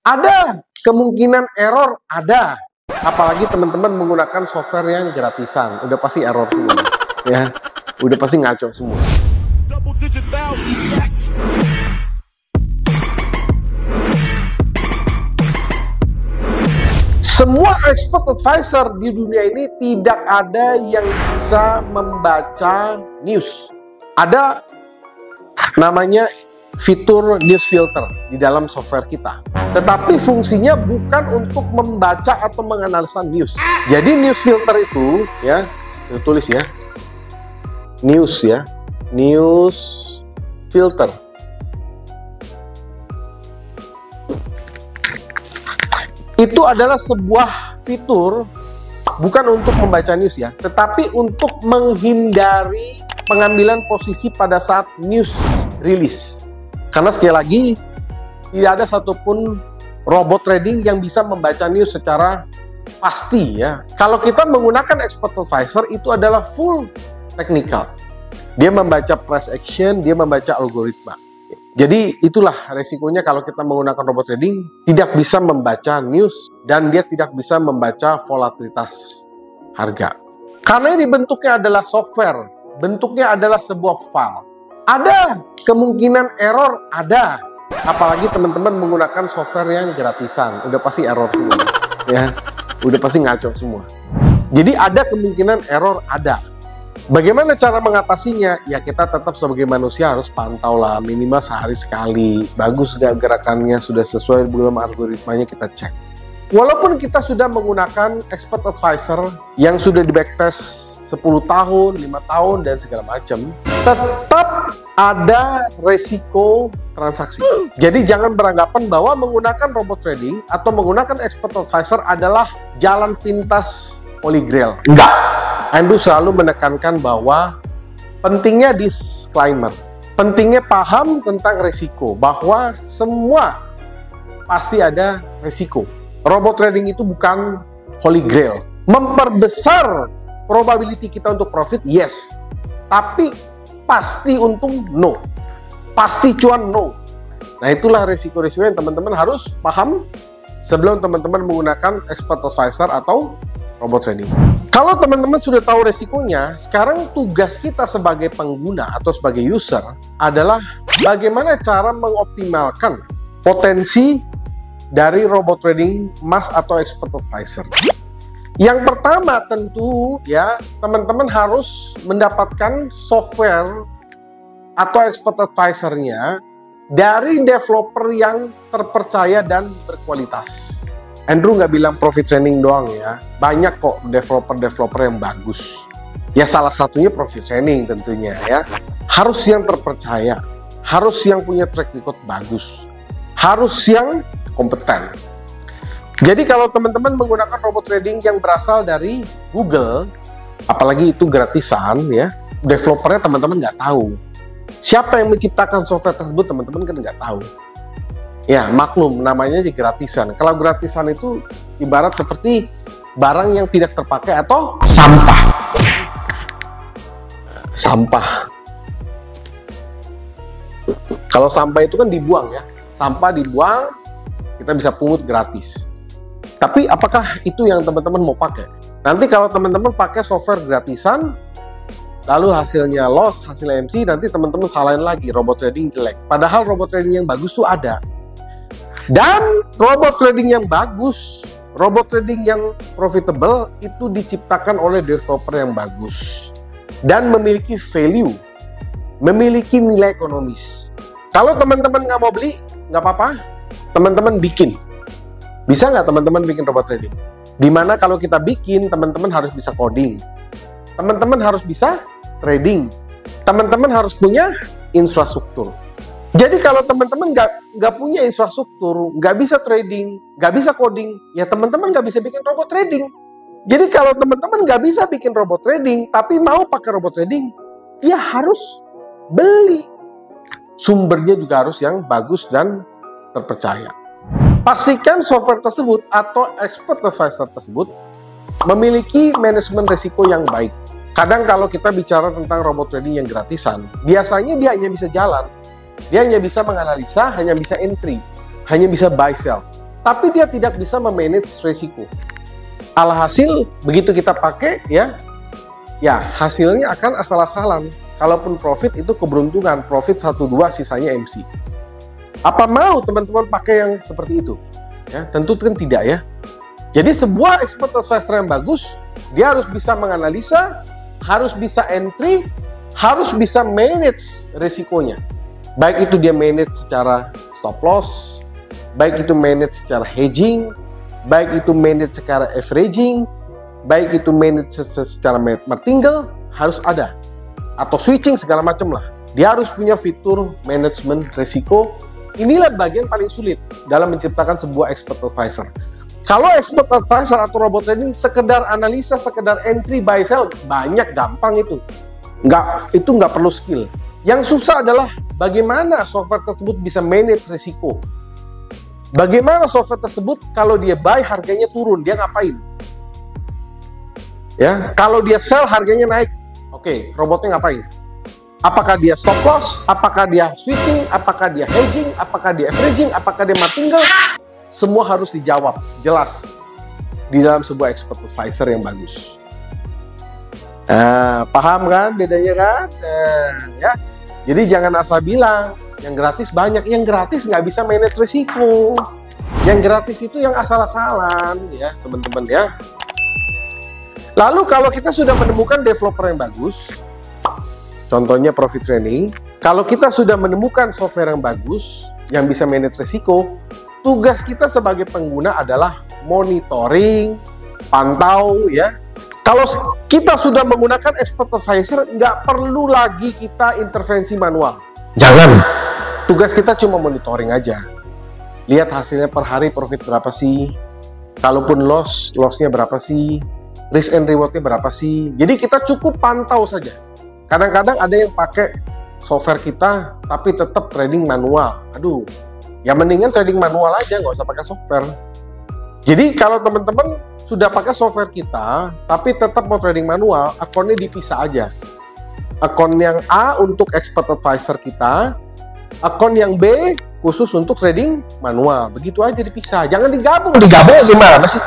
Ada kemungkinan error, ada. Apalagi teman-teman menggunakan software yang gratisan, udah pasti error semua, ya, udah pasti ngaco semua. Semua expert advisor di dunia ini tidak ada yang bisa membaca news. Ada namanya fitur news filter di dalam software kita. Tetapi fungsinya bukan untuk membaca atau menganalisa news. Jadi news filter itu, ya, tulis ya, news ya, news filter. Itu adalah sebuah fitur bukan untuk membaca news ya, tetapi untuk menghindari pengambilan posisi pada saat news rilis. Karena sekali lagi, tidak ada satupun robot trading yang bisa membaca news secara pasti ya. Kalau kita menggunakan expert advisor, itu adalah full technical. Dia membaca price action, dia membaca algoritma. Jadi itulah resikonya kalau kita menggunakan robot trading, tidak bisa membaca news dan dia tidak bisa membaca volatilitas harga. Karena ini bentuknya adalah software, bentuknya adalah sebuah file. Ada kemungkinan error, ada. Apalagi teman-teman menggunakan software yang gratisan, udah pasti error semua, ya, udah pasti ngaco semua. Jadi ada kemungkinan error, ada. Bagaimana cara mengatasinya? Ya kita tetap sebagai manusia harus pantau lah, minimal sehari sekali. Bagus gak gerakannya, sudah sesuai dengan algoritmanya, kita cek. Walaupun kita sudah menggunakan expert advisor yang sudah di backtest 10 tahun, 5 tahun, dan segala macam, tetap ada resiko transaksi. Jadi jangan beranggapan bahwa menggunakan robot trading atau menggunakan expert advisor adalah jalan pintas holy grail. Enggak. Andrew selalu menekankan bahwa pentingnya disclaimer, pentingnya paham tentang resiko, bahwa semua pasti ada resiko. Robot trading itu bukan holy grail. Memperbesar probability kita untuk profit, yes. Tapi pasti untung, no. Pasti cuan, no. Nah itulah resiko-resiko yang teman-teman harus paham sebelum teman-teman menggunakan expert advisor atau robot trading. Kalau teman-teman sudah tahu resikonya, sekarang tugas kita sebagai pengguna atau sebagai user adalah bagaimana cara mengoptimalkan potensi dari robot trading emas atau expert advisor. Yang pertama tentu ya, teman-teman harus mendapatkan software atau expert advisor-nya dari developer yang terpercaya dan berkualitas. Andrew nggak bilang profit training doang ya, banyak kok developer-developer yang bagus. Ya salah satunya profit training tentunya ya. Harus yang terpercaya, harus yang punya track record bagus, harus yang kompeten. Jadi kalau teman-teman menggunakan robot trading yang berasal dari Google, apalagi itu gratisan ya, developernya teman-teman nggak tahu. Siapa yang menciptakan software tersebut teman-teman kan nggak tahu. Ya maklum, namanya aja gratisan. Kalau gratisan itu ibarat seperti barang yang tidak terpakai atau sampah. Sampah. Kalau sampah itu kan dibuang ya, sampah dibuang, kita bisa pungut gratis. Tapi apakah itu yang teman-teman mau pakai? Nanti kalau teman-teman pakai software gratisan, lalu hasilnya loss, hasil MC, nanti teman-teman salahin lagi robot trading jelek. Padahal robot trading yang bagus tuh ada. Dan robot trading yang bagus, robot trading yang profitable itu diciptakan oleh developer yang bagus dan memiliki value, memiliki nilai ekonomis. Kalau teman-teman nggak mau beli, nggak apa-apa, teman-teman bikin. Bisa nggak teman-teman bikin robot trading? Dimana kalau kita bikin, teman-teman harus bisa coding, teman-teman harus bisa trading, teman-teman harus punya infrastruktur. Jadi kalau teman-teman nggak punya infrastruktur, nggak bisa trading, nggak bisa coding, ya teman-teman nggak bisa bikin robot trading. Jadi kalau teman-teman nggak bisa bikin robot trading, tapi mau pakai robot trading, ya harus beli. Sumbernya juga harus yang bagus dan terpercaya. Pastikan software tersebut atau expert advisor tersebut memiliki manajemen risiko yang baik. Kadang kalau kita bicara tentang robot trading yang gratisan, biasanya dia hanya bisa jalan. Dia hanya bisa menganalisa, hanya bisa entry, hanya bisa buy sell. tapi dia tidak bisa memanage resiko. Alhasil begitu kita pakai ya hasilnya akan asal-asalan. Kalaupun profit itu keberuntungan, profit 1-2 sisanya MC. Apa mau teman-teman pakai yang seperti itu? Ya, tentu kan tidak ya. Jadi sebuah expert advisor yang bagus, dia harus bisa menganalisa, harus bisa entry, harus bisa manage resikonya. Baik itu dia manage secara stop loss, baik itu manage secara hedging, baik itu manage secara averaging, baik itu manage secara martingale, harus ada. Atau switching segala macam lah. Dia harus punya fitur manajemen resiko. Inilah bagian paling sulit dalam menciptakan sebuah expert advisor. Kalau expert advisor atau robot trading sekedar analisa, sekedar entry buy sell, banyak, gampang itu. Itu nggak perlu skill. Yang susah adalah bagaimana software tersebut bisa manage resiko. Bagaimana software tersebut kalau dia buy harganya turun, dia ngapain? Ya, kalau dia sell harganya naik. Oke, robotnya ngapain? Apakah dia stop loss? Apakah dia switching? Apakah dia hedging? Apakah dia averaging? Apakah dia martingale? Semua harus dijawab, jelas di dalam sebuah expert advisor yang bagus. Nah, paham kan bedanya kan? Ya, jadi jangan asal bilang yang gratis banyak. Yang gratis nggak bisa manage risiko. Yang gratis itu yang asal-asalan ya teman-teman ya. Lalu kalau kita sudah menemukan developer yang bagus, contohnya Profit Training, kalau kita sudah menemukan software yang bagus, yang bisa manage risiko, tugas kita sebagai pengguna adalah monitoring, pantau ya. Kalau kita sudah menggunakan expert advisor, nggak perlu lagi kita intervensi manual. Jangan. Tugas kita cuma monitoring aja. Lihat hasilnya per hari, profit berapa sih? Kalaupun loss-nya berapa sih? Risk and rewardnya berapa sih? Jadi kita cukup pantau saja. Kadang-kadang ada yang pakai software kita, tapi tetap trading manual. Aduh, ya mendingan trading manual aja, nggak usah pakai software. Jadi kalau teman-teman sudah pakai software kita, tapi tetap mau trading manual, akunnya dipisah aja. Akun yang A untuk expert advisor kita, akun yang B khusus untuk trading manual. Begitu aja dipisah. Jangan digabung. Digabung gimana sih?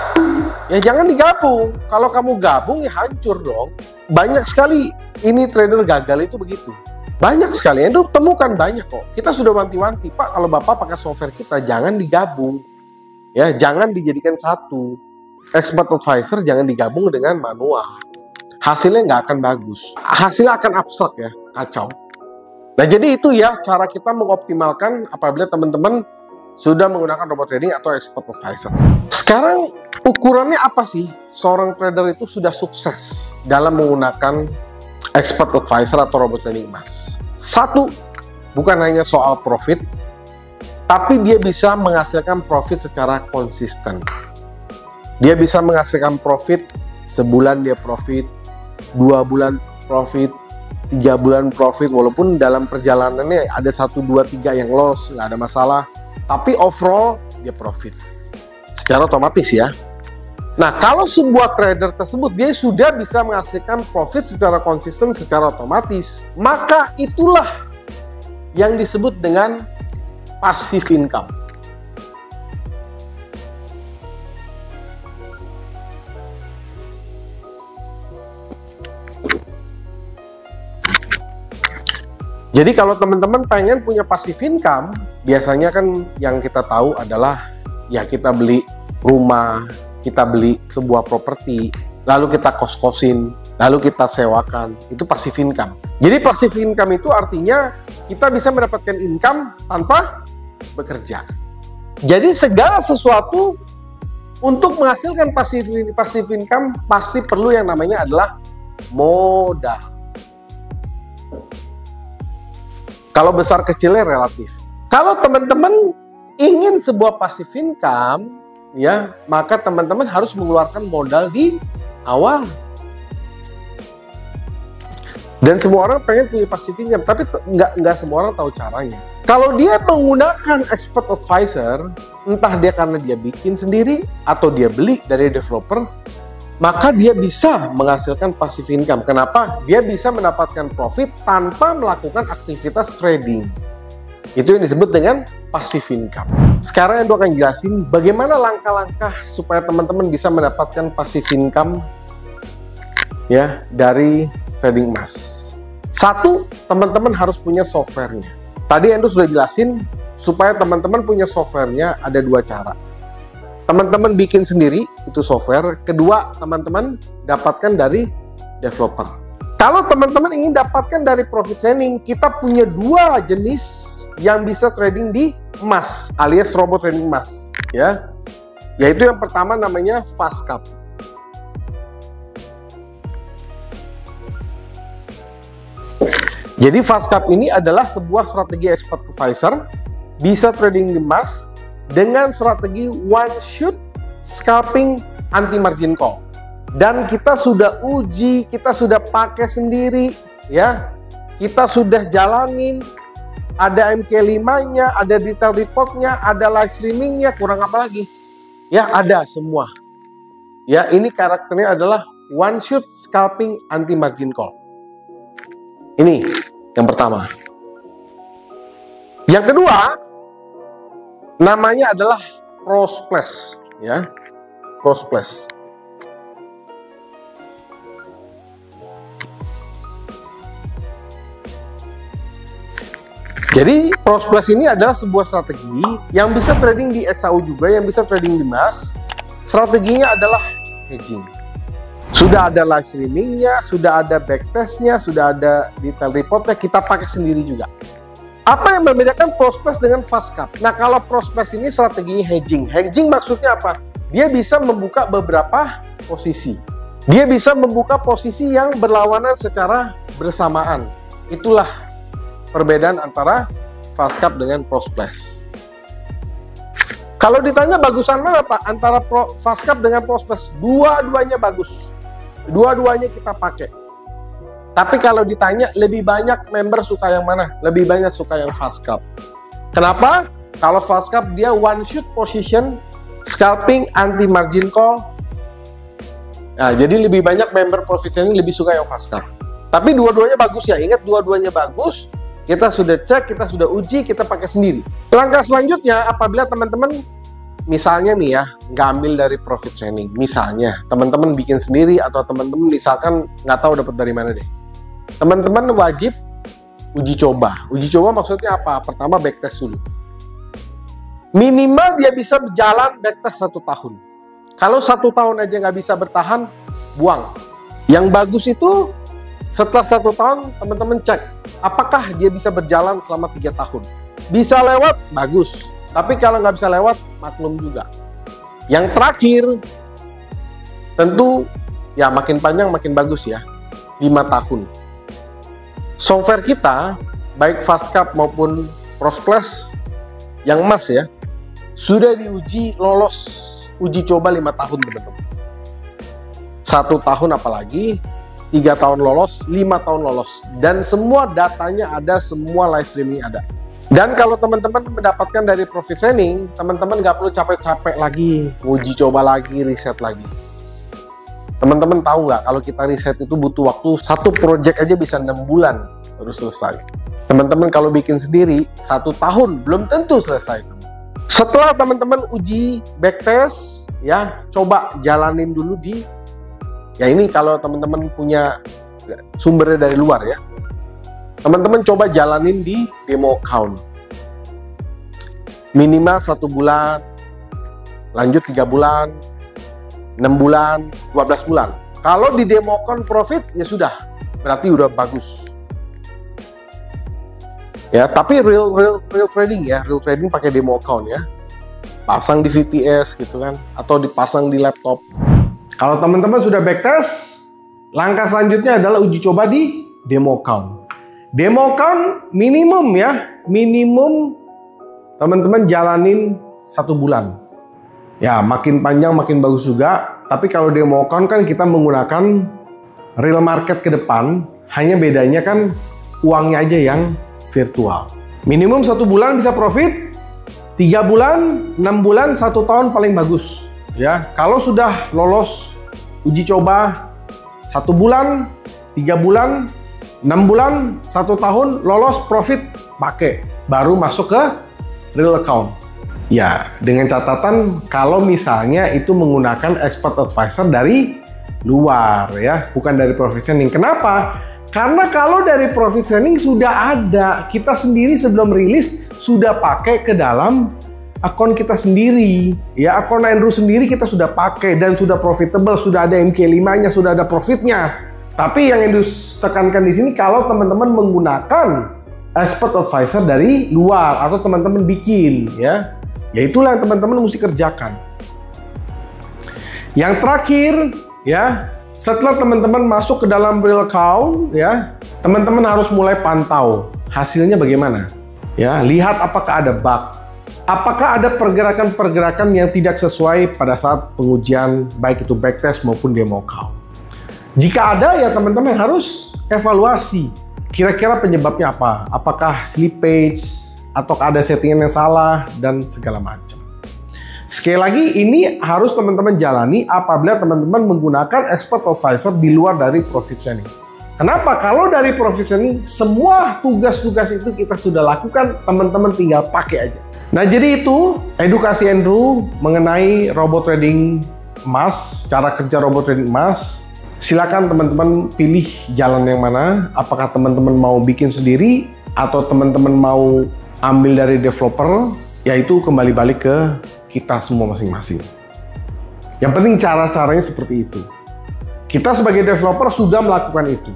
Ya jangan digabung. Kalau kamu gabung ya hancur dong. Banyak sekali ini trader gagal itu begitu. Banyak sekali. Itu temukan banyak kok. Kita sudah wanti-wanti, Pak, kalau Bapak pakai software kita jangan digabung. Ya, jangan dijadikan satu. Expert advisor jangan digabung dengan manual. Hasilnya nggak akan bagus. Hasilnya akan abstrak ya, kacau. Nah, jadi itu ya cara kita mengoptimalkan apabila teman-teman sudah menggunakan robot trading atau expert advisor. Sekarang ukurannya apa sih seorang trader itu sudah sukses dalam menggunakan expert advisor atau robot trading emas? Satu, bukan hanya soal profit, tapi dia bisa menghasilkan profit secara konsisten. Dia bisa menghasilkan profit, sebulan dia profit, 2 bulan profit, 3 bulan profit, walaupun dalam perjalanannya ada 1, 2, 3 yang loss, nggak ada masalah. Tapi overall dia profit secara otomatis ya. Nah, kalau sebuah trader tersebut dia sudah bisa menghasilkan profit secara konsisten, secara otomatis, maka itulah yang disebut dengan passive income. Jadi kalau teman-teman pengen punya passive income, biasanya kan yang kita tahu adalah ya kita beli rumah, kita beli sebuah properti, lalu kita kos-kosin, lalu kita sewakan. Itu passive income. Jadi passive income itu artinya kita bisa mendapatkan income tanpa bekerja. Jadi segala sesuatu untuk menghasilkan passive income pasti perlu yang namanya adalah modal. Kalau besar kecilnya relatif. Kalau teman-teman ingin sebuah passive income, ya, maka teman-teman harus mengeluarkan modal di awal. Dan semua orang pengen punya passive income, tapi nggak semua orang tahu caranya. Kalau dia menggunakan expert advisor, entah dia karena dia bikin sendiri atau dia beli dari developer, maka dia bisa menghasilkan passive income. Kenapa? Dia bisa mendapatkan profit tanpa melakukan aktivitas trading. Itu yang disebut dengan passive income. Sekarang Endo akan jelasin bagaimana langkah-langkah supaya teman-teman bisa mendapatkan passive income ya dari trading emas. Satu, teman-teman harus punya softwarenya. Tadi Endo sudah jelasin supaya teman-teman punya softwarenya ada dua cara. Teman-teman bikin sendiri itu software. Kedua, teman-teman dapatkan dari developer. Kalau teman-teman ingin dapatkan dari profit trading, kita punya dua jenis yang bisa trading di emas alias robot trading emas ya. Yaitu yang pertama namanya FastCap. Jadi FastCap ini adalah sebuah strategi expert advisor, bisa trading di emas dengan strategi one shot scalping anti margin call. Dan kita sudah uji, kita sudah pakai sendiri ya. Kita sudah jalanin, ada MK5-nya, ada detail report-nya, ada live streaming-nya, kurang apa lagi? Ya, ada semua. Ya, ini karakternya adalah one shot scalping anti margin call. Ini yang pertama. Yang kedua, namanya adalah Prosplash, ya. Prosplash. Jadi Prosplash ini adalah sebuah strategi yang bisa trading di XAU juga, yang bisa trading di emas. Strateginya adalah hedging. Sudah ada live streamingnya, sudah ada backtestnya, sudah ada detail reportnya, kita pakai sendiri juga. Apa yang membedakan Prosplash dengan FastCap? Nah, kalau Prosplash ini strateginya hedging. Hedging maksudnya apa? Dia bisa membuka beberapa posisi. Dia bisa membuka posisi yang berlawanan secara bersamaan. Itulah perbedaan antara FastCap dengan Prosplash. Kalau ditanya bagusan mana Pak antara FastCap dengan Prosplash? Dua-duanya bagus. Dua-duanya kita pakai. Tapi kalau ditanya lebih banyak member suka yang mana? Lebih banyak suka yang FastCap. Kenapa? Kalau FastCap dia one shot position scalping anti margin call. Nah, jadi lebih banyak member profit trading lebih suka yang FastCap. Tapi dua-duanya bagus ya. Ingat, dua-duanya bagus. Kita sudah cek, kita sudah uji, kita pakai sendiri. Langkah selanjutnya, apabila teman-teman misalnya nih ya, nggak ambil dari profit trading, misalnya teman-teman bikin sendiri, atau teman-teman misalkan nggak tahu dapat dari mana deh, teman-teman wajib uji coba. Uji coba maksudnya apa? Pertama backtest dulu. Minimal dia bisa berjalan backtest 1 tahun. Kalau 1 tahun aja nggak bisa bertahan, buang. Yang bagus itu setelah 1 tahun teman-teman cek apakah dia bisa berjalan selama 3 tahun. Bisa lewat, bagus. Tapi kalau nggak bisa lewat, maklum juga. Yang terakhir, tentu ya makin panjang makin bagus ya, 5 tahun. Software kita, baik FastCap maupun Prosplash yang emas ya, sudah diuji lolos uji coba 5 tahun teman-teman. 1 tahun apalagi, 3 tahun lolos, 5 tahun lolos. Dan semua datanya ada, semua live streaming ada. Dan kalau teman-teman mendapatkan dari profit trading, teman-teman nggak perlu capek-capek lagi, uji coba lagi, riset lagi. Teman-teman tahu nggak, kalau kita riset itu butuh waktu, 1 project aja bisa 6 bulan baru selesai. Teman-teman kalau bikin sendiri, 1 tahun belum tentu selesai. Setelah teman-teman uji backtest, ya coba jalanin dulu di, ya ini kalau teman-teman punya sumbernya dari luar ya, teman-teman coba jalanin di demo account. Minimal 1 bulan, lanjut 3 bulan, 6 bulan, 12 bulan. Kalau di demo account profit, ya sudah, berarti udah bagus. Ya, tapi real trading ya, real trading pakai demo account ya. Pasang di VPS gitu kan, atau dipasang di laptop. Kalau teman-teman sudah backtest, langkah selanjutnya adalah uji coba di demo account. Demo account minimum ya, minimum teman-teman jalanin 1 bulan. Ya, makin panjang makin bagus juga. Tapi kalau demo account kan kita menggunakan real market ke depan, hanya bedanya kan uangnya aja yang virtual. Minimum 1 bulan bisa profit, 3 bulan, 6 bulan, 1 tahun paling bagus. Ya, kalau sudah lolos uji coba 1 bulan, 3 bulan, 6 bulan, 1 tahun, lolos profit, pakai. baru masuk ke real account. Ya, dengan catatan kalau misalnya itu menggunakan expert advisor dari luar ya, bukan dari profit sharing. Kenapa? Karena kalau dari profit sharing sudah ada, kita sendiri sebelum rilis sudah pakai ke dalam akun kita sendiri. Ya, akun Andrew sendiri kita sudah pakai dan sudah profitable, sudah ada MK5-nya, sudah ada profitnya. Tapi yang Andrew tekankan di sini kalau teman-teman menggunakan expert advisor dari luar atau teman-teman bikin ya. Ya itulah yang teman-teman mesti kerjakan. Yang terakhir ya, setelah teman-teman masuk ke dalam real account ya, teman-teman harus mulai pantau hasilnya bagaimana. Ya, lihat apakah ada bug. Apakah ada pergerakan-pergerakan yang tidak sesuai pada saat pengujian baik itu backtest maupun demo account. Jika ada ya teman-teman harus evaluasi. Kira-kira penyebabnya apa? Apakah slippage atau ada settingan yang salah dan segala macam. Sekali lagi ini harus teman-teman jalani apabila teman-teman menggunakan expert advisor di luar dari profit sharing. Kenapa? Kalau dari profit sharing semua tugas-tugas itu kita sudah lakukan, teman-teman tinggal pakai aja. Nah, jadi itu edukasi Andrew mengenai robot trading emas, cara kerja robot trading emas. Silakan teman-teman pilih jalan yang mana. Apakah teman-teman mau bikin sendiri atau teman-teman mau ambil dari developer, yaitu kembali balik ke kita semua masing-masing. Yang penting cara-caranya seperti itu. Kita sebagai developer sudah melakukan itu.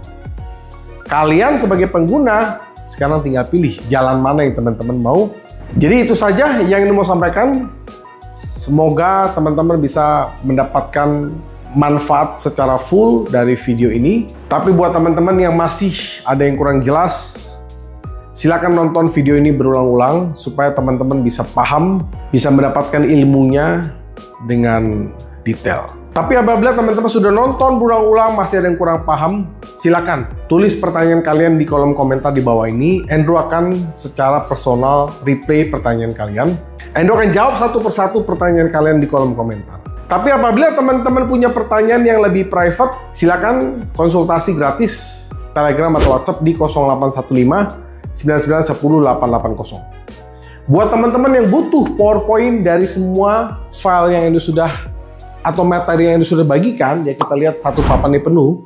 Kalian sebagai pengguna, sekarang tinggal pilih jalan mana yang teman-teman mau. Jadi itu saja yang mau sampaikan. Semoga teman-teman bisa mendapatkan manfaat secara full dari video ini. Tapi buat teman-teman yang masih ada yang kurang jelas, silakan nonton video ini berulang-ulang supaya teman-teman bisa paham, bisa mendapatkan ilmunya dengan detail. Tapi apabila teman-teman sudah nonton berulang-ulang masih ada yang kurang paham, silakan tulis pertanyaan kalian di kolom komentar di bawah ini. Andrew akan secara personal replay pertanyaan kalian. Andrew akan jawab satu persatu pertanyaan kalian di kolom komentar. Tapi apabila teman-teman punya pertanyaan yang lebih private, silakan konsultasi gratis Telegram atau WhatsApp di 0815 9910-880. Buat teman-teman yang butuh PowerPoint dari semua file yang Andrew sudah atau materi yang Andrew sudah bagikan, ya kita lihat satu papan ini penuh.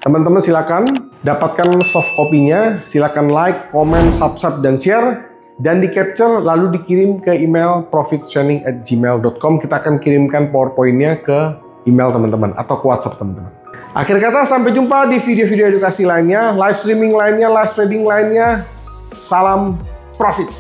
Teman-teman silakan dapatkan soft copy-nya, silakan like, comment, subscribe, dan share, dan di capture lalu dikirim ke email profitsharing@gmail.com. Kita akan kirimkan PowerPoint-nya ke email teman-teman atau ke WhatsApp teman-teman. Akhir kata, sampai jumpa di video-video edukasi lainnya, live streaming lainnya, live trading lainnya. Salam profit!